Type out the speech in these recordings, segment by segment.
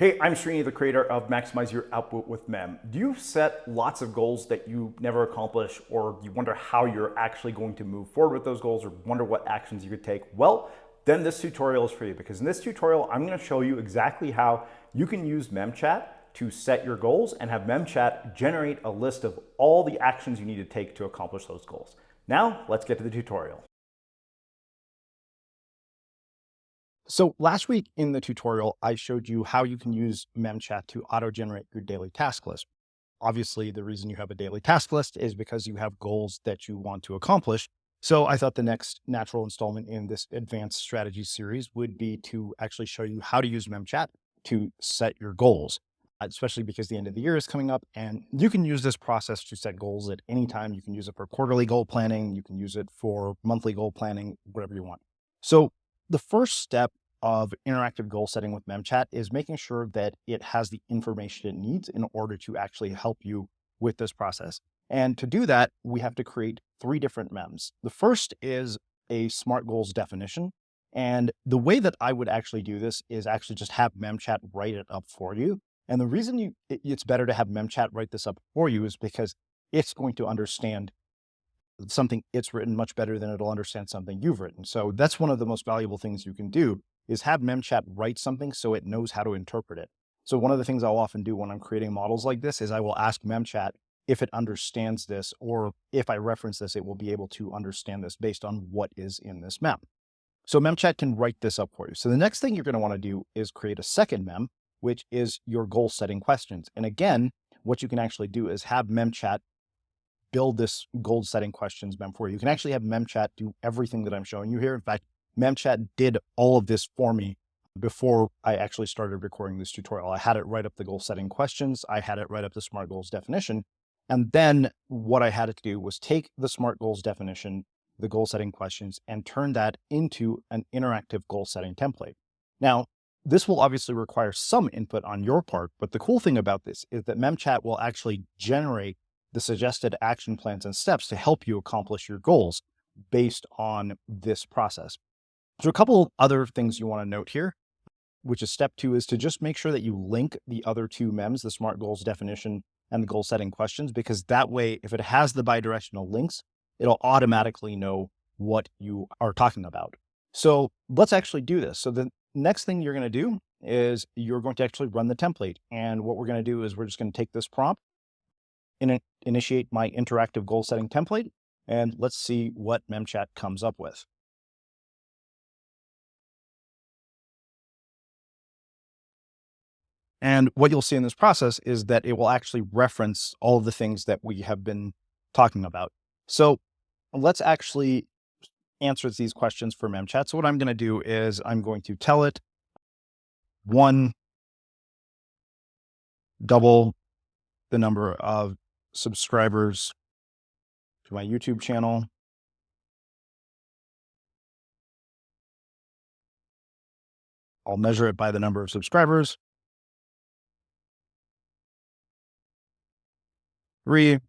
Hey, I'm Srini, the creator of Maximize Your Output with Mem. Do you set lots of goals that you never accomplish, or you wonder how you're actually going to move forward with those goals, or wonder what actions you could take? Well, then this tutorial is for you, because in this tutorial, I'm going to show you exactly how you can use MemChat to set your goals and have MemChat generate a list of all the actions you need to take to accomplish those goals. Now, let's get to the tutorial. So last week in the tutorial, I showed you how you can use MemChat to auto-generate your daily task list. Obviously, the reason you have a daily task list is because you have goals that you want to accomplish. So I thought the next natural installment in this advanced strategy series would be to actually show you how to use MemChat to set your goals, especially because the end of the year is coming up and you can use this process to set goals at any time. You can use it for quarterly goal planning. You can use it for monthly goal planning, whatever you want. So the first step of interactive goal setting with MemChat is making sure that it has the information it needs in order to actually help you with this process. And to do that, we have to create three different mems. The first is a SMART goals definition. And the way that I would actually do this is actually just have MemChat write it up for you. And the reason it's better to have MemChat write this up for you is because it's going to understand something it's written much better than it'll understand something you've written. So that's one of the most valuable things you can do is have MemChat write something so it knows how to interpret it. So one of the things I'll often do when I'm creating models like this is I will ask MemChat if it understands this, or if I reference this, it will be able to understand this based on what is in this mem. So MemChat can write this up for you. So the next thing you're going to want to do is create a second mem, which is your goal setting questions. And again, what you can actually do is have MemChat build this goal setting questions mem for you. You can actually have MemChat do everything that I'm showing you here. In fact, MemChat did all of this for me before I actually started recording this tutorial. I had it write up the goal setting questions. I had it write up the SMART goals definition. And then what I had it to do was take the SMART goals definition, the goal setting questions, and turn that into an interactive goal setting template. Now, this will obviously require some input on your part, but the cool thing about this is that MemChat will actually generate the suggested action plans and steps to help you accomplish your goals based on this process. So a couple other things you want to note here, which is step 2, is to just make sure that you link the other two mems, the SMART goals definition and the goal setting questions, because that way, if it has the bidirectional links, it'll automatically know what you are talking about. So let's actually do this. So the next thing you're going to do is you're going to actually run the template. And what we're going to do is we're just going to take this prompt, initiate my interactive goal setting template, and let's see what MemChat comes up with. And what you'll see in this process is that it will actually reference all of the things that we have been talking about. So let's actually answer these questions for MemChat. So what I'm going to do is I'm going to tell it, 1, double the number of subscribers to my YouTube channel. I'll measure it by the number of subscribers. 3,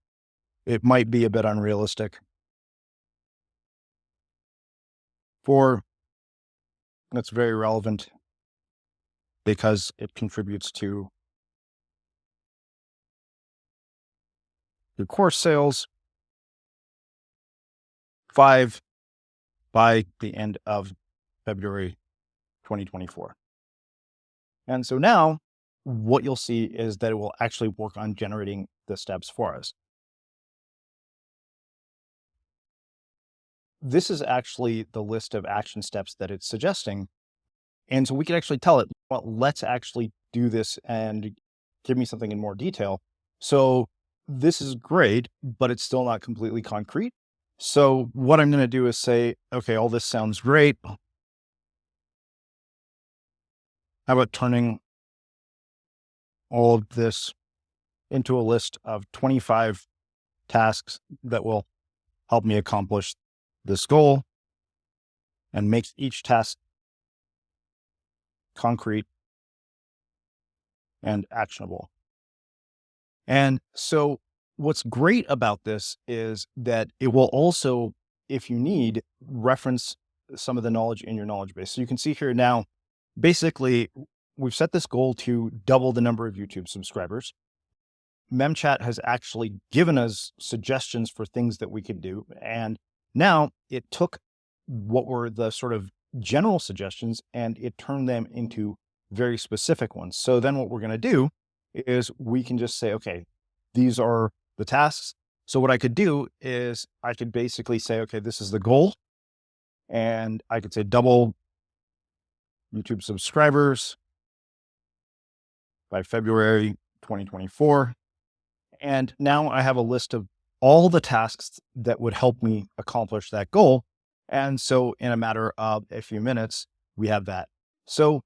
it might be a bit unrealistic. 4, that's very relevant because it contributes to your course sales. 5, by the end of February 2024. And so now what you'll see is that it will actually work on generating the steps for us. This is actually the list of action steps that it's suggesting. And so we can actually tell it, well, let's actually do this and give me something in more detail. So this is great, but it's still not completely concrete. So what I'm going to do is say, okay, all this sounds great. How about turning all of this into a list of 25 tasks that will help me accomplish this goal, and makes each task concrete and actionable. And so what's great about this is that it will also, if you need, reference some of the knowledge in your knowledge base. So you can see here now, basically we've set this goal to double the number of YouTube subscribers. MemChat has actually given us suggestions for things that we could do. And now it took what were the sort of general suggestions and it turned them into very specific ones. So then what we're going to do is we can just say, okay, these are the tasks. So what I could do is I could basically say, okay, this is the goal. And I could say double YouTube subscribers by February 2024. And now I have a list of all the tasks that would help me accomplish that goal. And so in a matter of a few minutes, we have that. So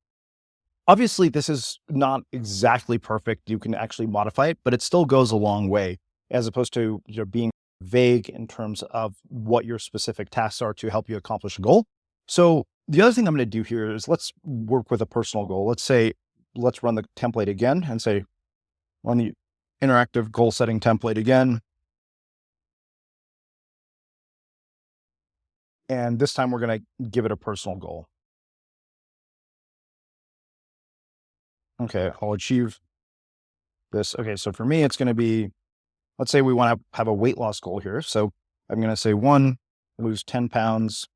obviously this is not exactly perfect. You can actually modify it, but it still goes a long way as opposed to being vague in terms of what your specific tasks are to help you accomplish a goal. So the other thing I'm going to do here is let's work with a personal goal. Let's run the template again and say, run the interactive goal setting template again. And this time we're going to give it a personal goal. Okay, I'll achieve this. Okay, so for me, it's going to be, let's say we want to have a weight loss goal here. So I'm going to say lose 10 pounds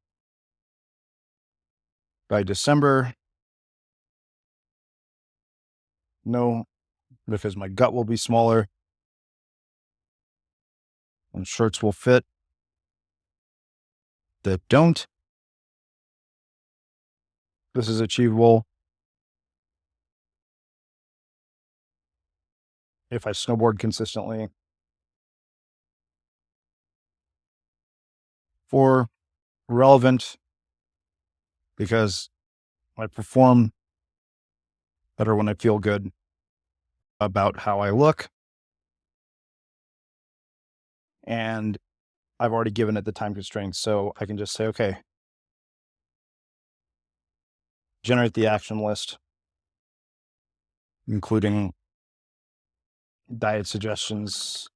by December. No, because my gut will be smaller and shirts will fit that don't. This is achievable if I snowboard consistently. 4, relevant because I perform better when I feel good about how I look. And I've already given it the time constraints, so I can just say, okay, generate the action list, including diet suggestions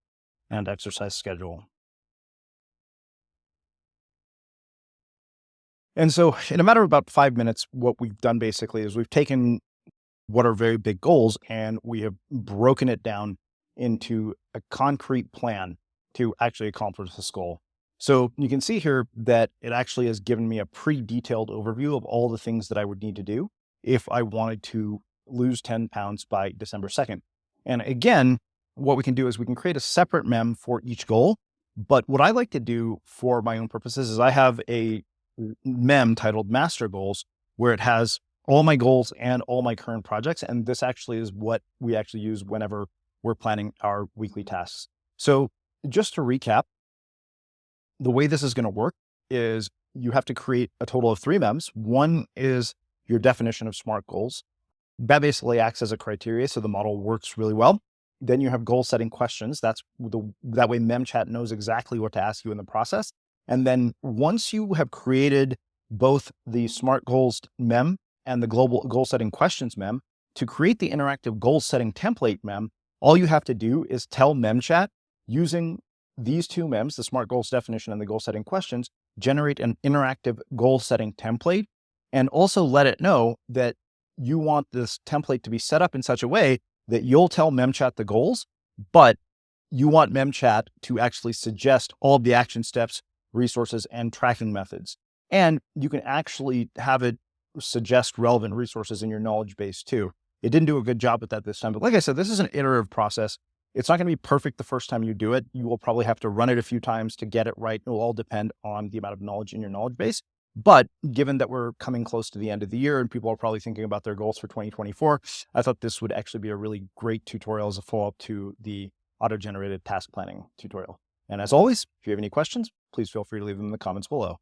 and exercise schedule. And so in a matter of about 5 minutes, what we've done basically is we've taken what are very big goals and we have broken it down into a concrete plan to actually accomplish this goal. So you can see here that it actually has given me a pretty detailed overview of all the things that I would need to do if I wanted to lose 10 pounds by December 2nd. And again, what we can do is we can create a separate mem for each goal. But what I like to do for my own purposes is I have a mem titled Master Goals, where it has all my goals and all my current projects. And this actually is what we actually use whenever we're planning our weekly tasks. So just to recap, the way this is going to work is you have to create a total of 3 mems. One is your definition of SMART goals. That basically acts as a criteria, so the model works really well. Then you have goal setting questions. That way MemChat knows exactly what to ask you in the process. And then once you have created both the SMART goals mem and the global goal setting questions mem, to create the interactive goal setting template mem, all you have to do is tell MemChat using these 2 mems, the SMART goals definition and the goal setting questions, generate an interactive goal setting template, and also let it know that you want this template to be set up in such a way that you'll tell MemChat the goals, but you want MemChat to actually suggest all of the action steps, resources, and tracking methods. And you can actually have it suggest relevant resources in your knowledge base too. It didn't do a good job with that this time, but like I said, this is an iterative process. It's not going to be perfect the first time you do it. You will probably have to run it a few times to get it right. It will all depend on the amount of knowledge in your knowledge base. But given that we're coming close to the end of the year and people are probably thinking about their goals for 2024, I thought this would actually be a really great tutorial as a follow-up to the auto-generated task planning tutorial. And as always, if you have any questions, please feel free to leave them in the comments below.